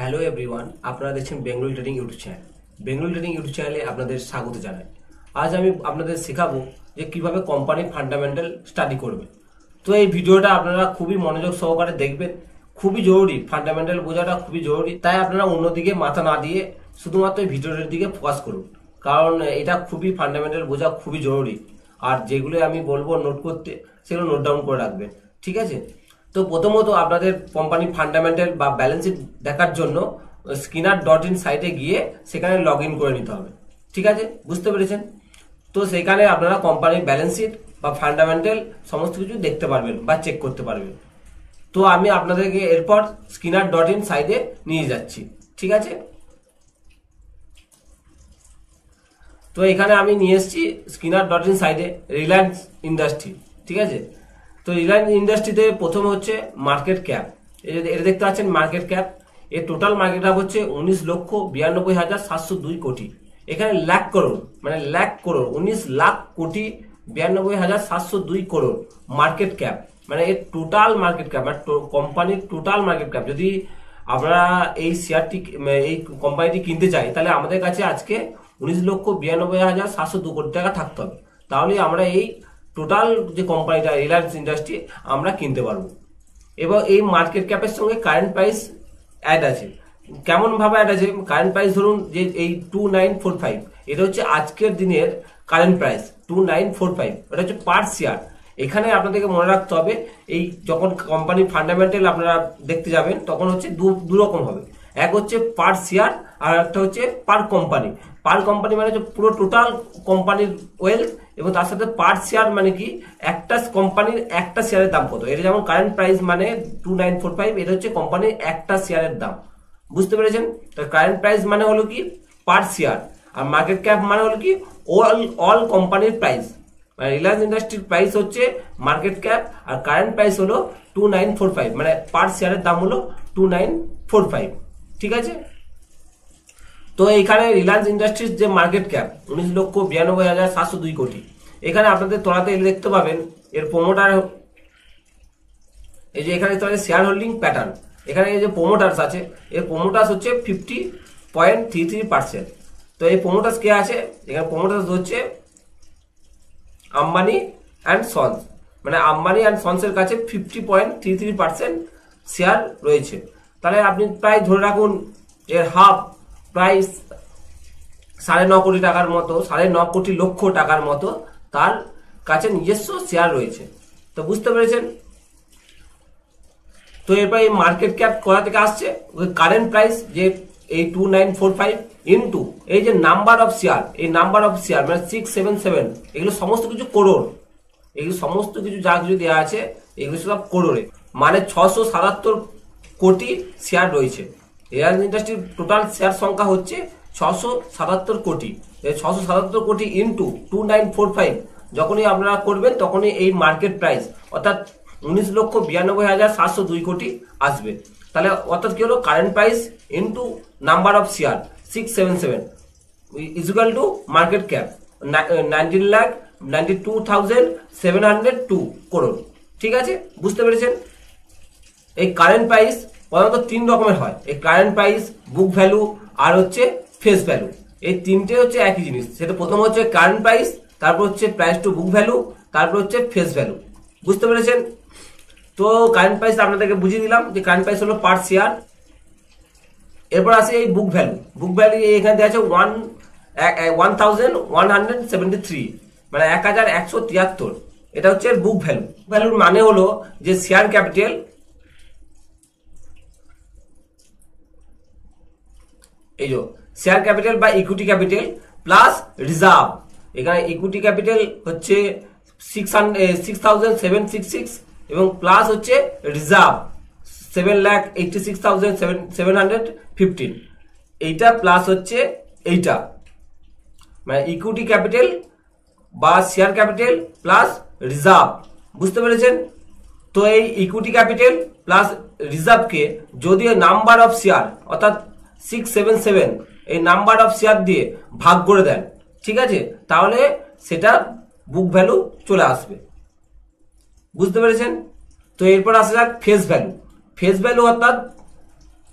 Hello everyone, আপনারা দেখছেন Bengali trading YouTube channel. Bengali trading YouTube চ্যানেলে আপনাদের স্বাগত জানাই। আজ আমি আপনাদের শেখাবো যে কিভাবে কোম্পানির ফান্ডামেন্টাল স্টাডি করবে। তো এই ভিডিওটা আপনারা খুবই মনোযোগ সহকারে দেখবেন, খুবই জরুরি। ফান্ডামেন্টাল বোঝাটা খুবই জরুরি, তাই আপনারা অন্যদিকে মাথা না দিয়ে শুধুমাত্র এই ভিডিওটার দিকে ফোকাস করুন, কারণ এটা খুবই ফান্ডামেন্টাল বোঝা খুবই জরুরি। আর যেগুলো আমি বলবো নোট করতে, সেগুলো নোট ডাউন করে রাখবেন, ঠিক আছে? তো প্রথমত আপনাদের কোম্পানি ফান্ডামেন্টাল বা ব্যালেন্স শিট দেখার জন্য স্কিনার.ইন সাইটে গিয়ে সেখানে লগ ইন করে নিতে হবে, ঠিক আছে? বুঝতে পেরেছেন? তো সেখানে আপনারা কোম্পানির ব্যালেন্স শিট বা ফান্ডামেন্টাল সমস্ত কিছু দেখতে পারবেন বা চেক করতে পারবেন। তো আমি আপনাদেরকে এরপর স্কিনার.ইন সাইটে নিয়ে যাচ্ছি, ঠিক আছে? তো এখানে আমি নিয়ে এসেছি স্কিনার.ইন সাইটে রিলায়েন্স ইন্ডাস্ট্রি, ঠিক আছে? তো রিলায়েন্স ইন্ডাস্ট্রিতে প্রথমে হচ্ছে মার্কেট ক্যাপ। এটা দেখতে পাচ্ছেন মার্কেট ক্যাপ। এর টোটাল মার্কেট ক্যাপ হচ্ছে 19,92,702 কোটি। এখানে লাখ করোড়, মানে লাখ করোড়, 19,92,702 করোড় মার্কেট ক্যাপ, মানে এর টোটাল মার্কেট ক্যাপ, মানে কোম্পানির টোটাল মার্কেট ক্যাপ। যদি আমরা এই শেয়ারটি, এই কোম্পানিটি কিনতে চাই, তাহলে আমাদের কাছে আজকে 19,92,702 কোটি টাকা থাকতে হবে। তাহলে আমরা এই টোটাল যে কোম্পানিটা রিলায়েন্স ইন্ডাস্ট্রি আমরা কিনতে পারবো। এবং এই মার্কেট ক্যাপের সঙ্গে কারেন্ট প্রাইস অ্যাড আছে। কেমন ভাবে অ্যাড আছে? কারেন্ট প্রাইস ধরুন যে এই 2945, এটা হচ্ছে আজকের দিনের কারেন্ট প্রাইস 2945, এটা হচ্ছে পার শেয়ার। এখানে আপনাদেরকে মনে রাখতে হবে, এই যখন কোম্পানির ফান্ডামেন্টাল আপনারা দেখতে যাবেন তখন হচ্ছে দু রকম হবে। এক হচ্ছে পার শেয়ার, আর একটা হচ্ছে পার কোম্পানি। পার কোম্পানি মানে হচ্ছে পুরো টোটাল কোম্পানির ওয়েলথ, এবং তার সাথে পার শেয়ার মানে কি একটা কোম্পানির একটা শেয়ারের দাম কত। এটা যেমন কারেন্ট প্রাইস মানে 2945, এটা হচ্ছে কোম্পানির একটা শেয়ারের দাম। বুঝতে পেরেছেন? তো কারেন্ট প্রাইস মানে হলো কি পার শেয়ার, আর মার্কেট ক্যাপ মানে হলো কি অল কোম্পানির প্রাইস। মানে রিলায়েন্স ইন্ডাস্ট্রির প্রাইস হচ্ছে মার্কেট ক্যাপ, আর কারেন্ট প্রাইস হলো 2945, মানে পার শেয়ারের দাম হলো 2945, ঠিক আছে? তো এখানে রিলায়েন্স ইন্ডাস্ট্রিজ যে মার্কেট ক্যাপ 19,92,702 কোটি। এখানে আপনাদের তোলাতে দেখতে পাবেন এর প্রোমোটার, এই যে এখানে শেয়ার হোল্ডিং প্যাটার্ন। এখানে এই যে প্রোমোটার্স আছে, এর প্রোমোটার্স হচ্ছে 50.33%। তো এই প্রোমোটার্স কে আছে? এখানে প্রোমোটার্স হচ্ছে আম্বানি অ্যান্ড সন্স, মানে আম্বানি অ্যান্ড সন্সের কাছে 50.33% শেয়ার রয়েছে। তাহলে আপনি প্রায় ধরে রাখুন এর হাফ, প্রায় 9.5 কোটি টাকার মতো, 9.5 কোটি লক্ষ টাকার মতো তার কাছে নিজস্ব শেয়ার রয়েছে। তো বুঝতে পেরেছেন? তো এরপর এই মার্কেট ক্যাপ কোথা থেকে আসছে? কারেন্ট প্রাইস যে এই 2945 ইন্টু এই যে নাম্বার অফ শেয়ার, এই নাম্বার অফ শেয়ার মানে 677, এগুলো সমস্ত কিছু করোড়। এগুলো সমস্ত কিছু যা কিছু দেওয়া আছে এগুলো সব করোড়ে, মানে 677 কোটি শেয়ার রয়েছে। রিলায়েন্স ইন্ডাস্ট্রির টোটাল শেয়ার সংখ্যা হচ্ছে 677 কোটি। 677 কোটি ইন্টু 2945 যখনই আপনারা করবেন, তখনই এই মার্কেট প্রাইস অর্থাৎ 19,92,702 কোটি আসবে। তাহলে অর্থাৎ কি হলো? Current price into number of share 677 equal to market cap 19,92,702 crore, ঠিক আছে? বুঝতে পেরেছেন? এই কারেন্ট প্রাইস প্রধানত 3 রকমের হয়। এই কারেন্ট প্রাইস, বুক ভ্যালু, আর হচ্ছে ফেস ভ্যালু। এই তিনটে হচ্ছে একই জিনিস। সেটা প্রথম হচ্ছে কারেন্ট প্রাইস, তারপর হচ্ছে প্রাইস টু বুক ভ্যালু, তারপর হচ্ছে ফেস ভ্যালু। বুঝতে পেরেছেন? তো কারেন্ট প্রাইস আপনাদেরকে বুঝিয়ে দিলাম যে কারেন্ট প্রাইস হলো পার শেয়ার। এরপর আসে এই বুক ভ্যালু। বুক ভ্যালু এখানে দেওয়া আছে 1173, মানে 1173। এটা হচ্ছে বুক ভ্যালু। ভ্যালুর মানে হলো যে শেয়ার ক্যাপিটাল, এই যে শেয়ার ক্যাপিটাল বা ইকুইটি ক্যাপিটাল প্লাস রিজার্ভ। এখানে ইকুইটি ক্যাপিটাল হচ্ছে 6,766, এবং প্লাস হচ্ছে রিজার্ভ 7,86,715। এইটা প্লাস হচ্ছে এইটা, মানে ইকুইটি ক্যাপিটাল বা শেয়ার ক্যাপিটাল প্লাস রিজার্ভ। বুঝতে পেরেছেন? তো এই ইকুইটি ক্যাপিটাল প্লাস রিজার্ভকে যদি নাম্বার অফ শেয়ার অর্থাৎ 677 এই নাম্বার অফ শেয়ার দিয়ে ভাগ করে দেন, ঠিক আছে? তাহলে সেটা বুক ভ্যালু চলে আসবে। বুঝতে পেরেছেন? তো এরপর আসা যাক ফেস ভ্যালু। ফেস ভ্যালু অর্থাৎ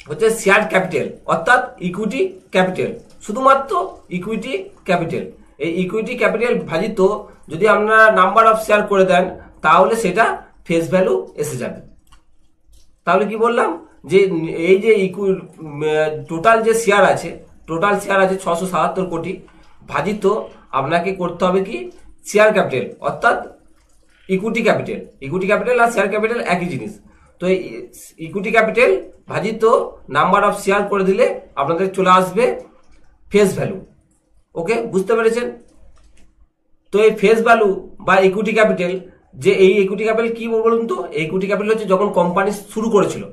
হচ্ছে শেয়ার ক্যাপিটাল অর্থাৎ ইকুইটি ক্যাপিটাল, শুধুমাত্র ইকুইটি ক্যাপিটাল। এই ইকুইটি ক্যাপিটাল ভাজিত যদি আপনারা নাম্বার অফ শেয়ার করে দেন তাহলে সেটা ফেস ভ্যালু এসে যাবে। তাহলে কি বললাম যে এই যে টোটাল যে শেয়ার আছে, টোটাল শেয়ার আছে 677 কোটি, ভাজিত আপনাকে করতে হবে কি শেয়ার ক্যাপিটাল অর্থাৎ ইকুইটি ক্যাপিটাল। ইকুইটি ক্যাপিটাল আর শেয়ার ক্যাপিটাল একই জিনিস। তো এই ইকুইটি ক্যাপিটাল ভাজিত নাম্বার অফ শেয়ার করে দিলে আপনাদের চলে আসবে ফেস ভ্যালু। ওকে, বুঝতে পেরেছেন? তো এই ফেস ভ্যালু বা ইকুইটি ক্যাপিটাল, যে এই ইকুইটি ক্যাপিটাল কি বলুন তো, ইকুইটি ক্যাপিটাল হচ্ছে যখন কোম্পানি শুরু করেছিল,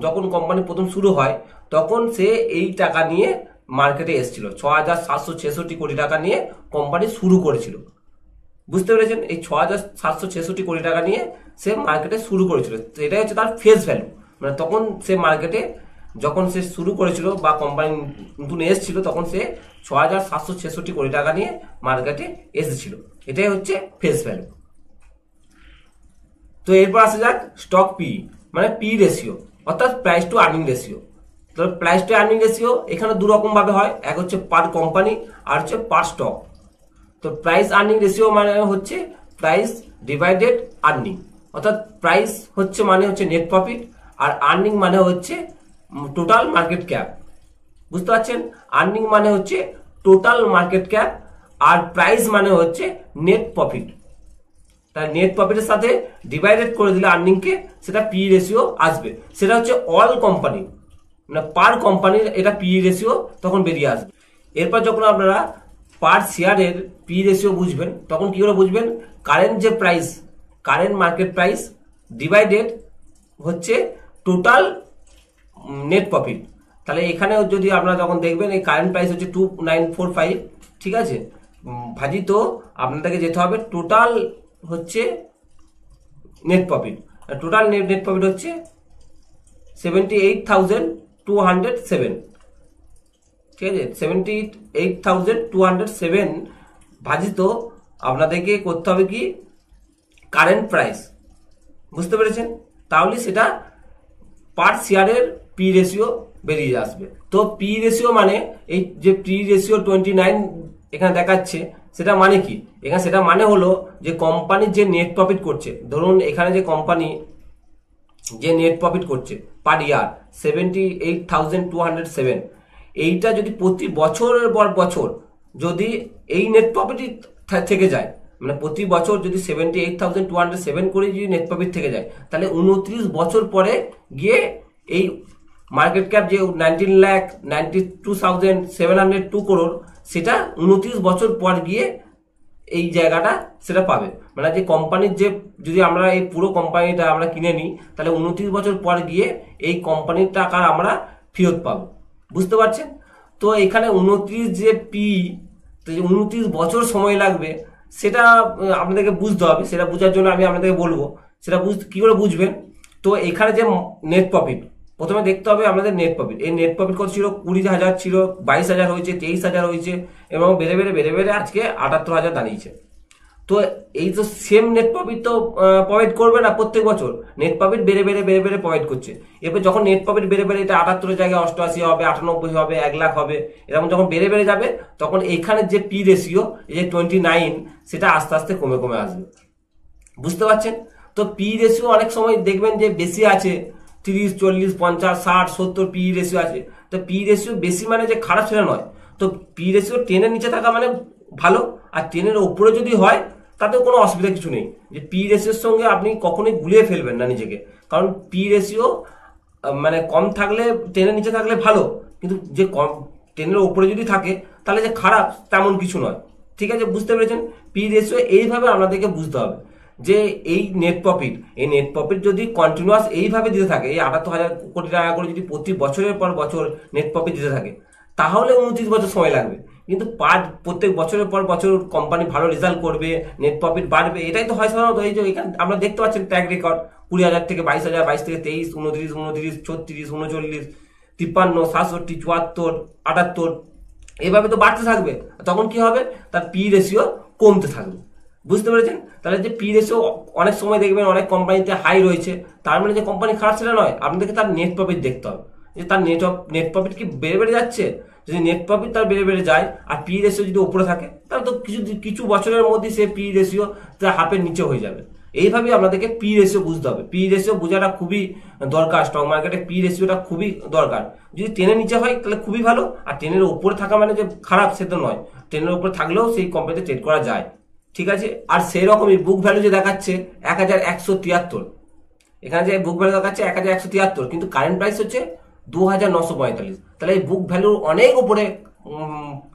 যখন কোম্পানি প্রথম শুরু হয় তখন সে এই টাকা নিয়ে মার্কেটে এসেছিল। 6,766 কোটি টাকা নিয়ে কোম্পানি শুরু করেছিল। বুঝতে পেরেছেন? এই 6,766 কোটি টাকা নিয়ে সে মার্কেটে শুরু করেছিল। তো এটাই হচ্ছে তার ফেস ভ্যালু। মানে তখন সে মার্কেটে যখন সে শুরু করেছিল বা কোম্পানি নতুন এসেছিল তখন সে 6,766 কোটি টাকা নিয়ে মার্কেটে এসেছিল। এটাই হচ্ছে ফেস ভ্যালু। তো এরপর আসা যাক স্টক পি, মানে পি রেশিও অর্থাৎ প্রাইস টু আর্নিং রেশিও। তো প্রাইস টু আর্নিং রেশিও এখানে দু রকম ভাবে হয়, এক হচ্ছে পার কোম্পানি আর হচ্ছে পার স্টক। তো প্রাইস আর্নিং রেশিও মানে হচ্ছে প্রাইস ডিভাইডেড আর্নিং, অর্থাৎ প্রাইস হচ্ছে মানে হচ্ছে নেট প্রফিট আর আর্নিং মানে হচ্ছে টোটাল মার্কেট ক্যাপ। বুঝতে পারছেন? আর্নিং মানে হচ্ছে টোটাল মার্কেট ক্যাপ আর প্রাইস মানে হচ্ছে নেট প্রফিট। তাই নেট প্রফিটের সাথে ডিভাইডেড করে দিলে আর্নিংকে সেটা পি রেশিও আসবে। সেটা হচ্ছে অল কোম্পানি, মানে পার কোম্পানির এটা পি রেশিও তখন বেরিয়ে আসবে। এরপর যখন আপনারা পার শেয়ারের পি রেশিও বুঝবেন তখন কি করে বুঝবেন, কারেন্ট যে price, current market price divided হচ্ছে টোটাল নেট প্রফিট। তাহলে এখানে যদি আপনারা যখন দেখবেন এই কারেন্ট প্রাইস হচ্ছে 2945, ঠিক আছে, ভাজিত আপনাদেরকে যেতে হবে টোটাল হচ্ছে net profit. Total net profit হচ্ছে 78,207, ঠিক আছে, 78,207 ভাজিত আপনাদেরকে করতে হবে কি কারেন্ট প্রাইস। বুঝতে পেরেছেন? তাহলে সেটা পার শেয়ারের পি রেশিও বেরিয়ে আসবে। তো পি রেশিও মানে এই যে পি রেশিও 29 এখানে দেখাচ্ছে, সেটা মানে কি, এখানে সেটা মানে হলো যে কোম্পানির যে নেট প্রফিট করছে, ধরুন এখানে যে কোম্পানি যে নেট প্রফিট করছে পার ইয়ার 78,207, এইটা যদি প্রতি বছরের পর বছর যদি এই নেট প্রফিটই থেকে যায়, মানে প্রতি বছর যদি 78,207 করে যদি নেট প্রফিট থেকে যায় তাহলে 29 বছর পরে গিয়ে এই মার্কেট ক্যাপ যে 19,92,702 করোড়, সেটা 29 বছর পর গিয়ে এই জায়গাটা সেটা পাবে। মানে যে কোম্পানির যে যদি আমরা এই পুরো কোম্পানিটা আমরা কিনে নিই তাহলে 29 বছর পর গিয়ে এই কোম্পানির টাকা আমরা ফেরত পাবো। বুঝতে পারছেন? তো এখানে 29 যে পি, তো 29 বছর সময় লাগবে সেটা আপনাদেরকে বুঝতে হবে। সেটা বোঝার জন্য আমি আপনাদেরকে বলবো সেটা কি করে বুঝবেন। তো এখানে যে নেট প্রফিট, প্রথমে দেখতে হবে আমাদের নেট প্রফিট। এই নেট প্রফিট কত ছিল? 20,000 ছিল, 22,000 হয়েছে, 23,000 হয়েছে এবং বেড়ে বেড়ে আজকে 78,000 দাঁড়িয়েছে। তো এই তো সেম নেট প্রফিট তো প্রোভাইড করবে না প্রত্যেক বছর, নেট প্রফিট বেড়ে বেড়ে প্রোভাইড করছে। এরপর যখন নেট প্রফিট বেড়ে এটা 78 জায়গায় 88 হবে, 98 হবে, 1 লাখ হবে, এরকম যখন বেড়ে যাবে তখন এইখানে যে পি রেশিও এই যে 29 সেটা আস্তে আস্তে কমে আসবে। বুঝতে পারছেন? তো পি রেশিও অনেক সময় দেখবেন যে বেশি আছে, 30, 40, 50, 60, 70 পি রেশিও আছে। তো পি রেশিও বেশি মানে যে খারাপ সেটা নয়। তো পি রেশিও 10-এর নিচে থাকা মানে ভালো, আর 10-এর উপরে যদি হয় তাতেও কোনো অসুবিধা কিছু নেই। যে পি রেশিওর সঙ্গে আপনি কখনোই গুলিয়ে ফেলবেন না নিজেকে, কারণ পি রেশিও মানে কম থাকলে 10-এর নিচে থাকলে ভালো, কিন্তু যে কম 10-এর উপরে যদি থাকে তাহলে যে খারাপ তেমন কিছু নয়। ঠিক আছে, বুঝতে পেরেছেন? পি রেশিও এইভাবে আপনাদেরকে বুঝতে হবে যে এই নেট প্রফিট যদি কন্টিনিউয়াস এইভাবে দিতে থাকে, এই 78,000 কোটি টাকা করে যদি প্রতি বছরের পর বছর নেট প্রফিট দিতে থাকে তাহলে 29 বছর সময় লাগবে। কিন্তু প্রত্যেক বছরের পর বছর কোম্পানি ভালো রেজাল্ট করবে, নেট প্রফিট বাড়বে, এটাই তো হয় সাধারণত। এই যে এখানে আমরা দেখতে পাচ্ছেন ট্র্যাক রেকর্ড 20,000 থেকে 22,000, 22 থেকে 23, 29, 36, 39, 53, 67, 74, 78 এভাবে তো বাড়তে থাকবে। তখন কি হবে? তার পি রেশিও কমতে থাকবে। বুঝতে পেরেছেন? তাহলে যে পি রেশিও অনেক সময় দেখবেন অনেক কোম্পানিতে হাই রয়েছে, তার মানে যে কোম্পানি খারাপ সেটা নয়, আপনাদেরকে তার নেট প্রফিট দেখতে হবে। যে তার নেট প্রফিট কি বেড়ে বেড়ে যাচ্ছে? যদি নেট প্রফিট তার বেড়ে বেড়ে যায় আর পি রেশিও যদি উপরে থাকে, তাহলে তো কিছু বছরের মধ্যে সে পি রেশিও তার হাফের নিচে হয়ে যাবে। এইভাবে আপনাদেরকে পি রেশিও বুঝতে হবে। পি রেশিও বোঝাটা খুবই দরকার, স্টক মার্কেটে পি রেশিওটা খুবই দরকার। যদি 10 এর নিচে হয় তাহলে খুবই ভালো, আর 10 এর উপরে থাকা মানে যে খারাপ সে তো নয়, 10 এর উপরে থাকলেও সেই কোম্পানিতে ট্রেড করা যায়, ঠিক আছে। আর সেই রকমই বুক ভ্যালু যে দেখাচ্ছে 1173, এখানে যে বুক ভ্যালু দেখাচ্ছে 1173, কিন্তু কারেন্ট প্রাইস হচ্ছে 2945, তাহলে এই বুক ভ্যালুর অনেক উপরে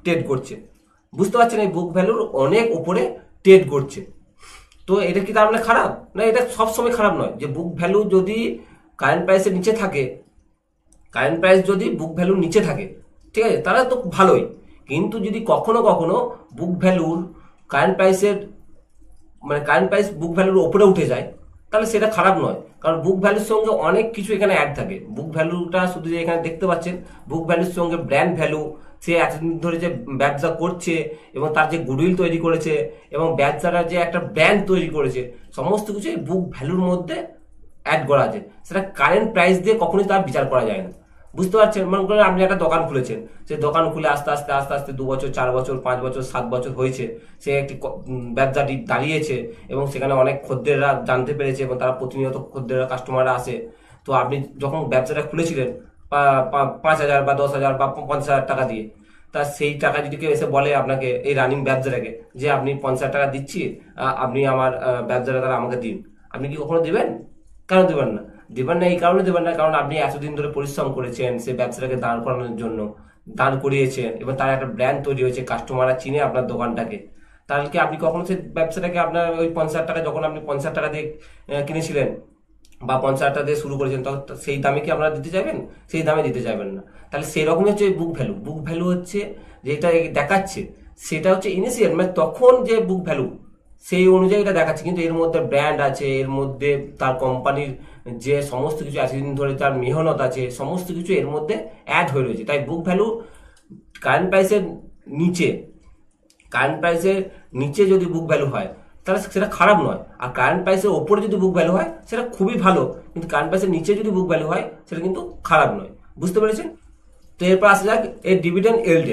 ট্রেড করছে। বুঝতে পারছেন, এই বুক ভ্যালুর অনেক উপরে ট্রেড করছে। তো এটা কি তার মানে খারাপ? না, এটা সবসময় খারাপ নয়। যে বুক ভ্যালু যদি কারেন্ট প্রাইসের নিচে থাকে, কারেন্ট প্রাইস যদি বুক ভ্যালুর নিচে থাকে, ঠিক আছে, তাহলে তো ভালোই। কিন্তু যদি কখনো কখনো বুক ভ্যালুর কারেন্ট প্রাইসের মানে কারেন্ট প্রাইস বুক ভ্যালুর ওপরে উঠে যায়, তাহলে সেটা খারাপ নয়। কারণ বুক ভ্যালুর সঙ্গে অনেক কিছু এখানে অ্যাড থাকে। বুক ভ্যালুটা শুধু যে এখানে দেখতে পাচ্ছেন, বুক ভ্যালুর সঙ্গে ব্র্যান্ড ভ্যালু, সে এতদিন ধরে যে ব্যবসা করছে এবং তার যে গুডউইল তৈরি করেছে এবং ব্যবসাটা যে একটা ব্র্যান্ড তৈরি করেছে, সমস্ত কিছু এই বুক ভ্যালুর মধ্যে অ্যাড করা আছে। সেটা কারেন্ট প্রাইস দিয়ে কখনোই তার বিচার করা যায় না। বুঝতে পারছেন? মনে করেন আপনি একটা দোকান খুলেছেন, সেই দোকান খুলে আস্তে আস্তে আস্তে আস্তে 2 বছর, 4 বছর, 5 বছর, 7 বছর হয়েছে, সে একটি ব্যবসাটি দাঁড়িয়েছে এবং সেখানে অনেক খদ্দেররা জানতে পেরেছে এবং তারা প্রতিনিয়ত খদ্দেররা কাস্টমাররা আসে। তো আপনি যখন ব্যবসাটা খুলেছিলেন 5,000 বা 10,000 বা 50,000 টাকা দিয়ে, তা সেই টাকা যদি কেউ এসে বলে আপনাকে, এই রানিং ব্যবসাটাকে, যে আপনি 50 টাকা দিচ্ছি, আপনি আমার ব্যবসাটা তারা আমাকে দিন, আপনি কি কখনো দিবেন? কেন দেবেন না? দেবেন না এই কারণে দেবেন না, কারণ আপনি এতদিন ধরে পরিশ্রম করেছেন সেই ব্যবসাটাকে দাঁড় করানোর জন্য, দাঁড় করিয়েছেন এবং তার একটা ব্র্যান্ড তৈরি হয়েছে, কাস্টমাররা চিনে আপনার দোকানটাকে। তাহলে কি আপনি কখনো সেই ব্যবসাটাকে আপনার ওই 50 টাকা, যখন আপনি 50 টাকা দিয়ে কিনেছিলেন বা 50 টাকা দিয়ে শুরু করেছেন, তখন সেই দামে কি আপনারা দিতে চাইবেন? সেই দামে দিতে চাইবেন না। তাহলে সেই রকমই হচ্ছে বুক ভ্যালু। বুক ভ্যালু হচ্ছে যেটা দেখাচ্ছে, সেটা হচ্ছে ইনিশিয়াল, মানে তখন যে বুক ভ্যালু সেই অনুযায়ী এটা দেখাচ্ছে, কিন্তু এর মধ্যে ব্র্যান্ড আছে, এর মধ্যে তার কোম্পানির যে সমস্ত কিছু এতদিন ধরে তার মেহনত আছে, সমস্ত কিছু এর মধ্যে অ্যাড হয়ে রয়েছে। তাই বুক ভ্যালু কারেন্ট প্রাইসের নিচে, কারেন্ট প্রাইসের নিচে যদি বুক ভ্যালু হয় তাহলে সেটা খারাপ নয়, আর কারেন্ট প্রাইসের ওপরে যদি বুক ভ্যালু হয় সেটা খুবই ভালো, কিন্তু কারেন্ট প্রাইসের নিচে যদি বুক ভ্যালু হয় সেটা কিন্তু খারাপ নয়। বুঝতে পেরেছেন? তো এরপর আসা যাক এর ডিভিডেন্ড ইল্ড।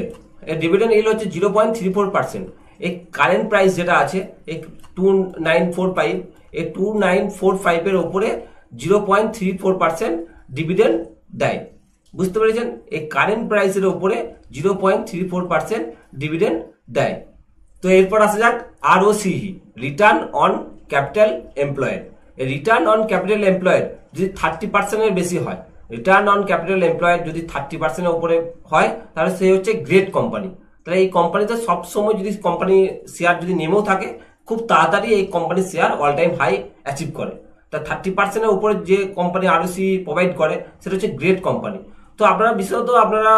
এর ডিভিডেন্ড ইল্ড হচ্ছে 0.34%। এই কারেন্ট প্রাইস যেটা আছে এই 2945, এই 2945 এর ওপরে 0.34% ডিভিডেন্ড দেয়। বুঝতে পেরেছেন? এই কারেন্ট প্রাইসের ওপরে 0.34% ডিভিডেন্ড দেয়। তো এরপর আসা যাক ROCE, return on capital employed. Return on capital employed যদি 30% এর বেশি হয়, রিটার্ন অন ক্যাপিটাল এমপ্লয়েড যদি 30% এর উপরে হয়, তাহলে সে হচ্ছে গ্রেট কোম্পানি। তাহলে এই কোম্পানিতে সবসময় যদি কোম্পানি শেয়ার যদি নেমেও থাকে, খুব তাড়াতাড়ি এই কোম্পানির share all time high achieve করে। তা 30% এর উপরে যে কোম্পানি ROCE প্রোভাইড করে সেটা হচ্ছে গ্রেট কোম্পানি। তো আপনারা বিশেষত আপনারা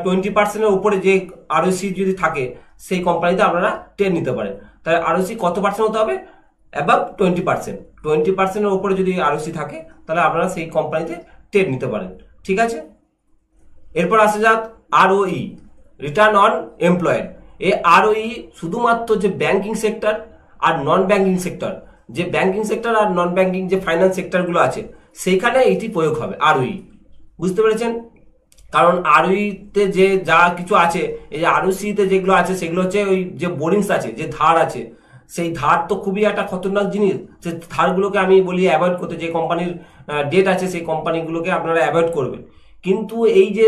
20% এর উপরে যে ROCE যদি থাকে সেই কোম্পানিতে আপনারা ট্রেড নিতে পারেন। তাহলে ROCE কত পার্সেন্ট হতে হবে? অ্যাবাভ 20%। 20% এর উপরে যদি ROCE থাকে তাহলে আপনারা সেই কোম্পানিতে ট্রেড নিতে পারেন, ঠিক আছে। এরপর আসা যাক ROE, রিটার্ন অন এমপ্লয়েড। এই ROE শুধুমাত্র যে ব্যাংকিং সেক্টর আর নন ব্যাংকিং সেক্টর, যে ব্যাংকিং সেক্টর আর নন ব্যাংকিং যে ফাইন্যান্স সেক্টরগুলো আছে সেইখানে এটি প্রয়োগ হবে ROE। বুঝতে পেরেছেন? কারণ ROE-তে যে যা কিছু আছে, এই যে ROCE-তে যেগুলো আছে সেগুলো হচ্ছে ওই যে বোরিংস আছে, যে ধার আছে, সেই ধার তো খুবই একটা খতরনাক জিনিস। সেই ধারগুলোকে আমি বলি অ্যাভয়েড করতে, যে কোম্পানির ডেট আছে সেই কোম্পানিগুলোকে আপনারা অ্যাভয়েড করবেন। কিন্তু এই যে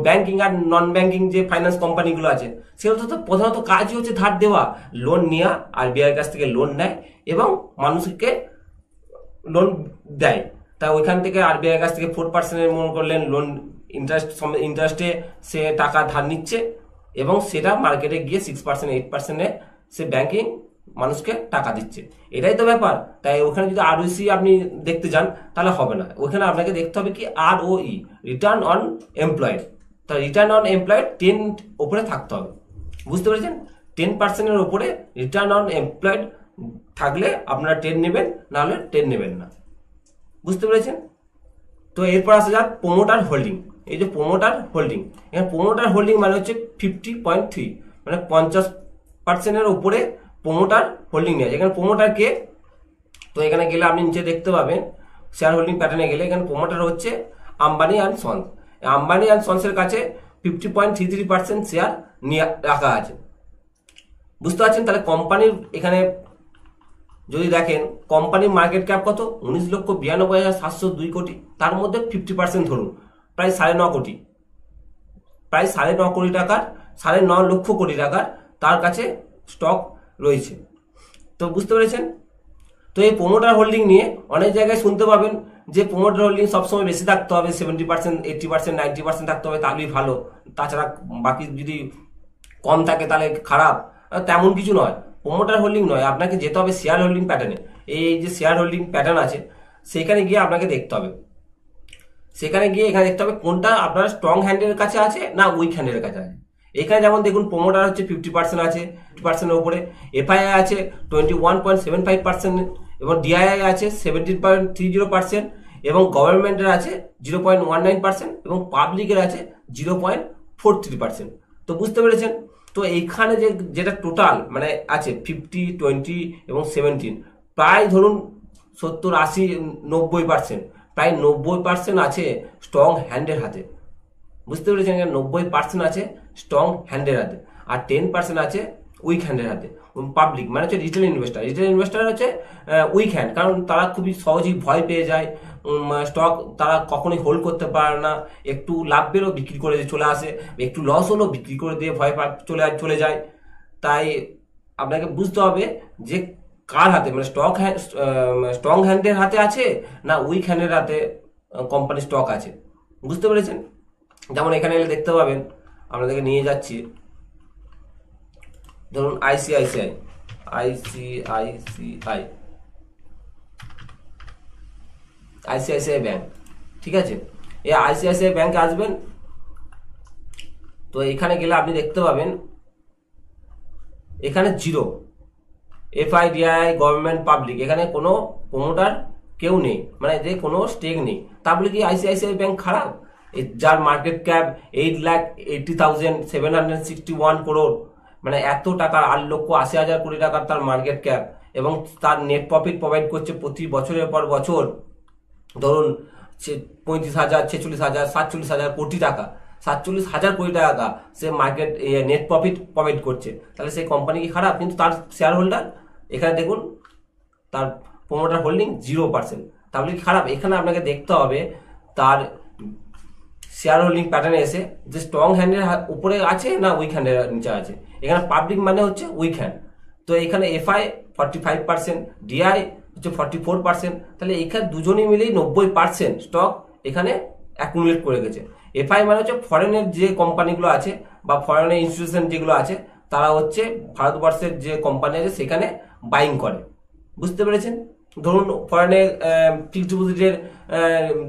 ব্যাংকিং আর নন ব্যাংকিং যে ফাইন্যান্স কোম্পানিগুলো আছে সেগুলো তো প্রধানত কাজই হচ্ছে ধার দেওয়া, লোন নেওয়া, RBI কাছ থেকে লোন নেয় এবং মানুষকে লোন দেয়। তা ওইখান থেকে RBI কাছ থেকে 4% মনে করলেন লোন ইন্টারেস্টে সে টাকা ধার নিচ্ছে এবং সেটা মার্কেটে গিয়ে 6%, 8%-এ সে ব্যাংকিং মানুষকে টাকা দিচ্ছে। এটাই তো ব্যাপার। তাই ওখানে যদি ROCE আপনি দেখতে যান তাহলে হবে না, ওখানে আপনাকে দেখতে হবে কি ROE, রিটার্ন অন এমপ্লয়েড। তা রিটার্ন অন এমপ্লয়েড 10 ওপরে থাকতে হবে। বুঝতে পেরেছেন? 10%-এর ওপরে রিটার্ন অন এমপ্লয়েড থাকলে আপনারা ট্রেড নেবেন, নাহলে ট্রেড নেবেন না। বুঝতে পেরেছেন? তো এরপর আসা যাক প্রোমোটার হোল্ডিং। এই যে প্রোমোটার হোল্ডিং, এখানে প্রোমোটার হোল্ডিং মানে হচ্ছে 50.3, মানে 50%-এর উপরে প্রোমোটার হোল্ডিং নেয়। এখানে প্রোমোটার কে? তো এখানে গেলে আপনি নিচে দেখতে পাবেন শেয়ার হোল্ডিং প্যাটার্নে গেলে এখানে প্রোমোটার হচ্ছে Ambani and sons. Ambani and সন্সের কাছে 50.33% শেয়ার নিয়ে রাখা আছে। বুঝতে পারছেন? তাহলে কোম্পানির এখানে যদি দেখেন কোম্পানির মার্কেট ক্যাপ কত, 19,92,702 কোটি, তার মধ্যে 50% ধরুন প্রায় 9.5 কোটি, প্রায় 9.5 কোটি টাকার 9.5 লক্ষ কোটি টাকার তার কাছে স্টক রয়েছে। তো বুঝতে পেরেছেন? তো এই প্রোমোটার হোল্ডিং নিয়ে অনেক জায়গায় শুনতে পাবেন যে প্রোমোটার হোল্ডিং সবসময় বেশি থাকতে হবে, 70%, 80%, 90% থাকতে হবে, তাহলেই ভালো, তাছাড়া বাকি যদি কম থাকে তাহলে খারাপ। তেমন কিছু নয়, প্রোমোটার হোল্ডিং নয়, আপনাকে যেতে হবে শেয়ার হোল্ডিং প্যাটার্নে। এই যে শেয়ার হোল্ডিং প্যাটার্ন আছে সেখানে গিয়ে আপনাকে দেখতে হবে, সেখানে গিয়ে এখানে দেখতে হবে কোনটা আপনার স্ট্রং হ্যান্ডের কাছে আছে না উইক হ্যান্ডের কাছে আছে। এখানে যেমন দেখুন প্রোমোটার হচ্ছে 50% আছে, 50%-এর উপরে, এফআইআই আছে 21.75% এবং ডিআইআই আছে 17.30% এবং গভর্নমেন্টের আছে 0.19% এবং পাবলিকের আছে 0.43%। তো বুঝতে পেরেছেন? তো এইখানে যেটা টোটাল মানে আছে 50, 20 এবং 17, প্রায় ধরুন 70, 80, 90%, প্রায় 90% আছে স্ট্রং হ্যান্ডের হাতে। বুঝতে পেরেছেন? 90% আছে স্ট্রং হ্যান্ডের হাতে আর 10% আছে উইক হ্যান্ডের হাতে। পাবলিক মানে হচ্ছে রিটেল ইনভেস্টার, রিটেল ইনভেস্টার হচ্ছে উইক হ্যান্ড, কারণ তারা খুবই সহজেই ভয় পেয়ে যায়, স্টক তারা কখনোই হোল্ড করতে পারে না, একটু লাভ পেলেও বিক্রি করে চলে আসে, একটু লস হলেও বিক্রি করে দিয়ে ভয় চলে যায়। তাই আপনাকে বুঝতে হবে যে কার হাতে মানে স্ট্রং হ্যান্ডের হাতে আছে না উইক হ্যান্ডের হাতে কোম্পানির স্টক আছে। বুঝতে পেরেছেন? যেমন এখানে এলে দেখতে পাবেন, আপনাদেরকে নিয়ে যাচ্ছি, ধরুন আইসিআইসিআই ব্যাংক, ঠিক আছে? এই আইসিআইসিআই ব্যাংকে আসবেন, তো এখানে গেলে আপনি দেখতে পাবেন এখানে জিরো, এফআইডিআই, গভর্নমেন্ট, পাবলিক, এখানে কোনো প্রমোটার কেউ নেই, মানে যে কোনো স্টেক নেই। তারপরে কি আইসিআইসিআই ব্যাংক খারাপ? যার মার্কেট ক্যাপ 8,80,761 crore, মানে এত টাকার 8,80,000 কোটি টাকার তার মার্কেট ক্যাপ, এবং তার নেট প্রফিট প্রোভাইড করছে প্রতি বছরের পর বছর ধরুন 35,000, 46,000, 47,000 কোটি টাকা, 47,000 কোটি টাকা সে মার্কেট নেট প্রফিট প্রোভাইড করছে। তাহলে সেই কোম্পানি কি খারাপ? কিন্তু তার শেয়ার হোল্ডার এখানে দেখুন তার প্রোমোটার হোল্ডিং 0%, তাহলে কি খারাপ? এখানে আপনাকে দেখতে হবে তার শেয়ার হোল্ডিং প্যাটার্নে এসে যে স্ট্রং হ্যান্ডের উপরে আছে না উইক হ্যান্ডের নিচে আছে। এখানে পাবলিক মানে হচ্ছে উইক হ্যান্ড, তো এখানে এফআই 45%, ডিআই হচ্ছে 44%, তাহলে এখানে দুজনেই মিলেই 90% স্টক এখানে অ্যাকুমুলেট করে গেছে। এফআই মানে হচ্ছে ফরেনের যে কোম্পানিগুলো আছে বা ফরেনের ইনস্টিটিউশন যেগুলো আছে, তারা হচ্ছে ভারতবর্ষের যে কোম্পানি আছে সেখানে বাইং করে। বুঝতে পেরেছেন? ধরুন ফরেনে ফিক্সড ডিপোজিটের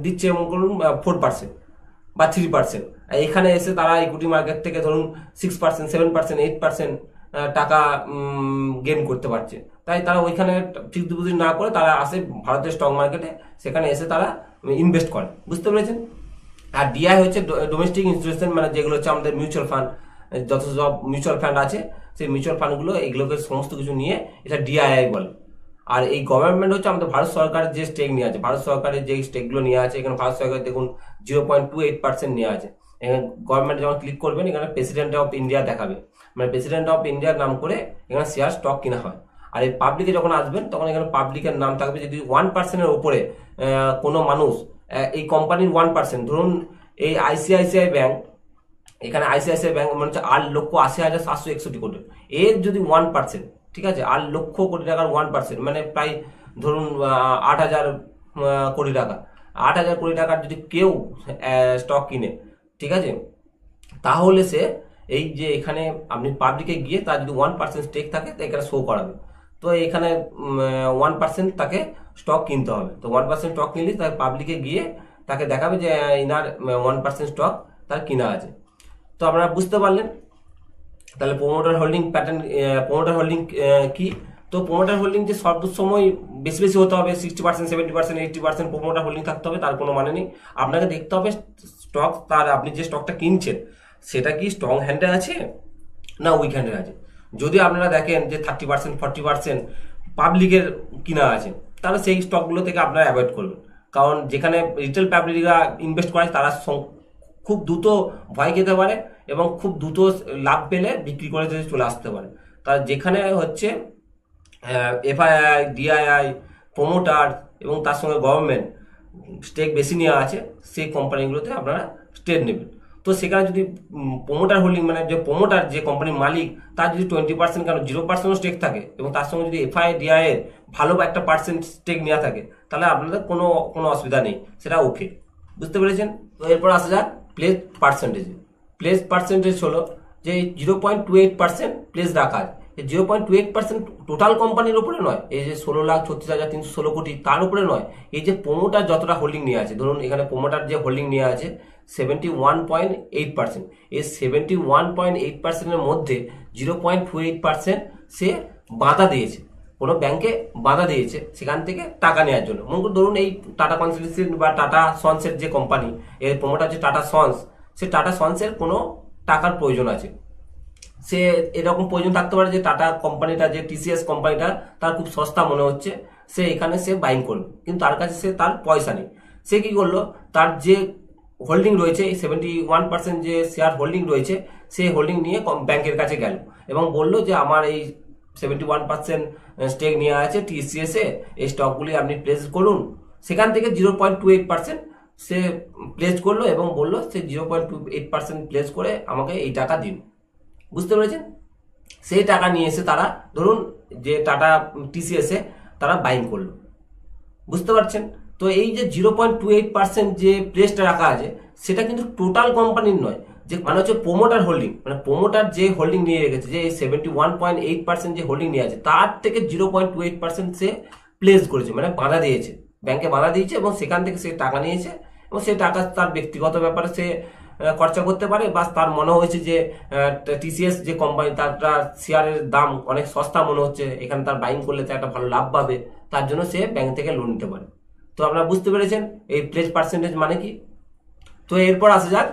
দিচ্ছে এমন করুন 4% বা 3%, এখানে এসে তারা ইকুইটি মার্কেট থেকে ধরুন 6%, 7%, 8% টাকা গেইন করতে পারছে। তাই তারা ওইখানে ফিক্সড ডিপোজিট না করে তারা আসে ভারতের স্টক মার্কেটে, সেখানে এসে তারা ইনভেস্ট করে। বুঝতে পেরেছেন? আর ডিআই হচ্ছে ডোমেস্টিক ইনস্টিটিউশন, মানে যেগুলো হচ্ছে আমাদের মিউচুয়াল ফান্ড, যত সব মিউচুয়াল ফান্ড আছে সেই মিউচুয়াল ফান্ডগুলো এগুলোকে সমস্ত কিছু নিয়ে এটা ডিআইআই বলে। আর এই গভর্নমেন্ট হচ্ছে আমাদের ভারত সরকারের যে স্টেক নিয়ে আছে, ভারত সরকারের যে স্টেকগুলো নিয়ে আছে, এখানে ভারত সরকার দেখুন 0.28% নিয়ে আছে। এখানে গভর্নমেন্ট যখন ক্লিক করবেন এখানে প্রেসিডেন্ট অফ ইন্ডিয়া দেখাবে, মানে প্রেসিডেন্ট অফ ইন্ডিয়ার নাম করে এখানে শেয়ার স্টক কিনা হয়। আর এই পাবলিকে যখন আসবেন তখন এখানে পাবলিকের নাম থাকবে। যদি 1%-এর উপরে কোনো মানুষ এই কোম্পানির 1%, ধরুন এই আইসিআইসিআই ব্যাংক, এখানে আইসিআইসিআই ব্যাংক মানে হচ্ছে 8,80,761 কোটি, এর যদি 1%, ঠিক আছে, 8 লক্ষ কোটি টাকার 1% মানে প্রায় ধরুন 8,000 কোটি টাকা, 8,000 কোটি টাকার যদি কেউ স্টক কিনে, ঠিক আছে, তাহলে সে এই যে এখানে আপনি পাবলিকে গিয়ে তার যদি 1% স্টেক থাকে তো এখানে শো করাবে। তো এখানে 1% তাকে স্টক কিনতে হবে। তো 1% স্টক কিনলে তার পাবলিকে গিয়ে তাকে দেখাবে যে ইনার 1% স্টক তার কিনা আছে। তো আপনারা বুঝতে পারলেন তাহলে promoter holding pattern, promoter holding কি? তো প্রোমোটার হোল্ডিং যে সর্বসময় বেশি বেশি হতে হবে, 60%, 70%, 80% প্রোমোটার হোল্ডিং থাকতে হবে তার কোনো মানে নেই। আপনাকে দেখতে হবে স্টক, তার আপনি যে স্টকটা কিনছেন সেটা কি স্ট্রং হ্যান্ডে আছে না উইক হ্যান্ডে আছে। যদি আপনারা দেখেন যে 30%, 40% পাবলিকের কিনা আছে, তাহলে সেই স্টকগুলো থেকে আপনারা অ্যাভয়েড করবেন, কারণ যেখানে রিটেল পাবলিকরা ইনভেস্ট করে তারা খুব দ্রুত ভয় খেতে পারে এবং খুব দ্রুত লাভ পেলে বিক্রি করে চলে আসতে পারে। তার যেখানে হচ্ছে এফআইআই, ডিআইআই, প্রোমোটার এবং তার সঙ্গে গভর্নমেন্ট স্টেক বেশি নেওয়া আছে, সেই কোম্পানিগুলোতে আপনারা স্টেক নেবেন। তো সেখানে যদি প্রোমোটার হোল্ডিং মানে যে প্রোমোটার যে কোম্পানির মালিক তার যদি 20% কেন 0% স্টেক থাকে এবং তার সঙ্গে যদি এফআইআই, ডিআইআই ভালো একটা পার্সেন্ট স্টেক নেওয়া থাকে, তাহলে আপনাদের কোনো অসুবিধা নেই, সেটা ওকে। বুঝতে পেরেছেন? তো এরপর আসা যাক প্লেস পার্সেন্টেজে। প্লেস পার্সেন্টেজ হলো যে 0.28% প্লেস রাখা আছে। 0.28% টোটাল কোম্পানির উপরে নয়, এই যে 16,36,316 কোটি তার উপরে নয়, এই যে প্রোমোটার যতটা হোল্ডিং নিয়ে আছে, ধরুন এখানে প্রোমোটার যে হোল্ডিং নিয়ে আছে 71.8%, এই 71.8% মধ্যে 0.28% সে বাধা দিয়েছে, কোনো ব্যাংকে বাধা দিয়েছে সেখান থেকে টাকা নেওয়ার জন্য। মনে করুন ধরুন এই টাটা কনসালটেন্সি বা টাটা সন্সের যে কোম্পানি, এর প্রোমোটার যে টাটা সন্স, সে টাটা সন্সের কোনো টাকার প্রয়োজন আছে, সে এরকম প্রয়োজন থাকতে পারে যে টাটা কোম্পানিটা যে টিসিএস কোম্পানিটা তার খুব সস্তা মনে হচ্ছে, সে এখানে সে বাইং করবে, কিন্তু তার কাছে তার পয়সা নেই। সে কি করলো, তার যে হোল্ডিং রয়েছে 71% যে শেয়ার হোল্ডিং রয়েছে, সেই হোল্ডিং নিয়ে ব্যাংকের কাছে গেল এবং বলল যে আমার এই 71% স্টেক নিয়ে আছে টিসিএস এ, এই স্টকগুলি আপনি প্লেস করুন। সেখান থেকে 0.28% সে প্লেস করলো এবং বললো সে 0.28% প্লেস করে আমাকে এই টাকা দিন। বুঝতে পেরেছেন? সেই টাকা নিয়ে এসে তারা ধরুন যে টাটা টিসিএস এ তারা বাইং করলো। বুঝতে পারছেন? তো এই যে 0.28% যে প্লেসটা রাখা আছে, সেটা কিন্তু টোটাল কোম্পানির নয়, যে মানে হচ্ছে প্রোমোটার হোল্ডিং, মানে প্রোমোটার যে হোল্ডিং নিয়ে রেখেছে, যে 71.8% যে হোল্ডিং নিয়ে আছে তার থেকে 0.28% সে প্লেস করেছে, মানে বাধা দিয়েছে, ব্যাংকে বাধা দিয়েছে এবং সেখান থেকে সে টাকা নিয়েছে এবং সে টাকা তার ব্যক্তিগত ব্যাপারে সে খরচা করতে পারে, বা তার মনে হয়েছে যে টিসিএস যে কোম্পানি তার শেয়ারের দাম অনেক সস্তা মনে হচ্ছে, এখানে তার বাইং করলে তার একটা ভালো লাভ পাবে, তার জন্য সে ব্যাংক থেকে লোন নিতে পারে। তো আপনারা বুঝতে পেরেছেন এই প্লেস পার্সেন্টেজ মানে কি। তো এরপর আসা যাক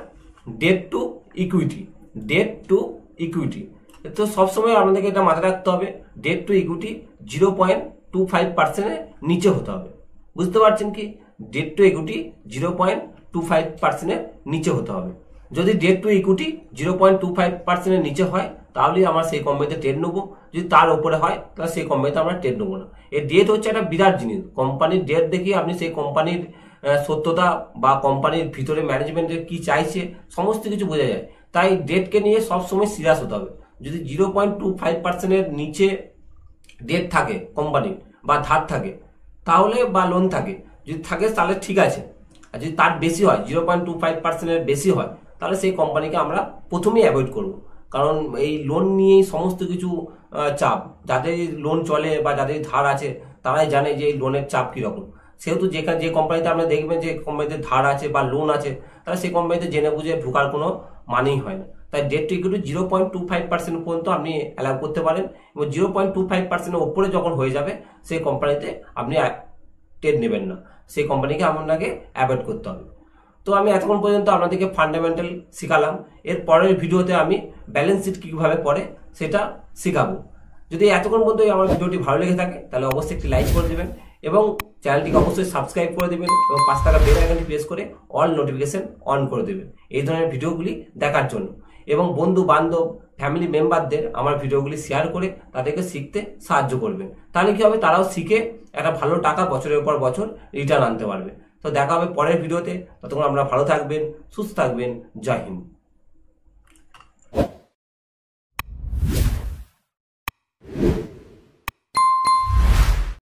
debt to equity. Debt to equity, তো সবসময় আপনাদেরকে এটা মাথায় রাখতে হবে, ডেট টু ইকুইটি 0.25% নিচে হতে হবে। বুঝতে পারছেন কি? ডেট টু ইকুইটি 0.25% নিচে হতে হবে। যদি ডেট টু ইকুইটি 0.25% নিচে হয় তাহলে আমরা সেই কোম্পানিতে ট্রেড নেবো, যদি তার উপরে হয় তাহলে সেই কোম্পানিতে আমরা ট্রেড নেবো না। এই ডেট হচ্ছে একটা বিরাট জিনিস, কোম্পানির ডেট দেখিয়ে আপনি সেই কোম্পানির সত্যতা বা কোম্পানির ভিতরে ম্যানেজমেন্টের কি চাইছে সমস্ত কিছু বোঝা যায়। তাই ডেটকে নিয়ে সবসময় সিরিয়াস হতে হবে। যদি 0.25% নিচে ডেট থাকে কোম্পানির বা ধার থাকে তাহলে, বা লোন থাকে, যদি থাকে তাহলে ঠিক আছে, আর যদি তার বেশি হয় 0.25% বেশি হয় তাহলে সেই কোম্পানিকে আমরা প্রথমেই অ্যাভয়েড করব। কারণ এই লোন নিয়েই সমস্ত কিছু চাপ, যাদের লোন চলে বা যাদের ধার আছে তারাই জানে যে এই লোনের চাপ কীরকম। সেহেতু যে কোম্পানিতে আপনি দেখবেন যে কোম্পানিতে ধার আছে বা লোন আছে, তাহলে সেই কোম্পানিতে জেনে বুঝে ঢোকার কোনো মানেই হয় না। তাই ডেট টু ইকুইটি 0.25% পর্যন্ত আপনি অ্যালাউ করতে পারেন এবং 0.25% ওপরে যখন হয়ে যাবে সেই কোম্পানিতে আপনি ট্রেড নেবেন না, সেই কোম্পানিকে আপনাকে অ্যাভয়েড করতে হবে। তো আমি এতক্ষণ পর্যন্ত আপনাদেরকে ফান্ডামেন্টাল শেখালাম, এর পরের ভিডিওতে আমি ব্যালেন্স শিট কীভাবে পড়ে সেটা শেখাবো। যদি এতক্ষণ পর্যন্ত আমার ভিডিওটি ভালো লেগে থাকে তাহলে অবশ্যই একটি লাইক করে দেবেন এবং চ্যানেলটিকে অবশ্যই সাবস্ক্রাইব করে দেবেন এবং 5 টাকা বেল আইকনটি প্রেস করে অল নোটিফিকেশন অন করে দেবেন এই ধরনের ভিডিওগুলি দেখার জন্য। এবং বন্ধু বান্ধব ফ্যামিলি মেম্বারদের আমার ভিডিওগুলি শেয়ার করে তাদেরকে শিখতে সাহায্য করবেন। তাহলে কি হবে, তারাও শিখে একটা ভালো টাকা বছরের পর বছর রিটার্ন আনতে পারবে। তো দেখা হবে পরের ভিডিওতে, ততক্ষণ আপনারা ভালো থাকবেন, সুস্থ থাকবেন। জয় হিন্দ।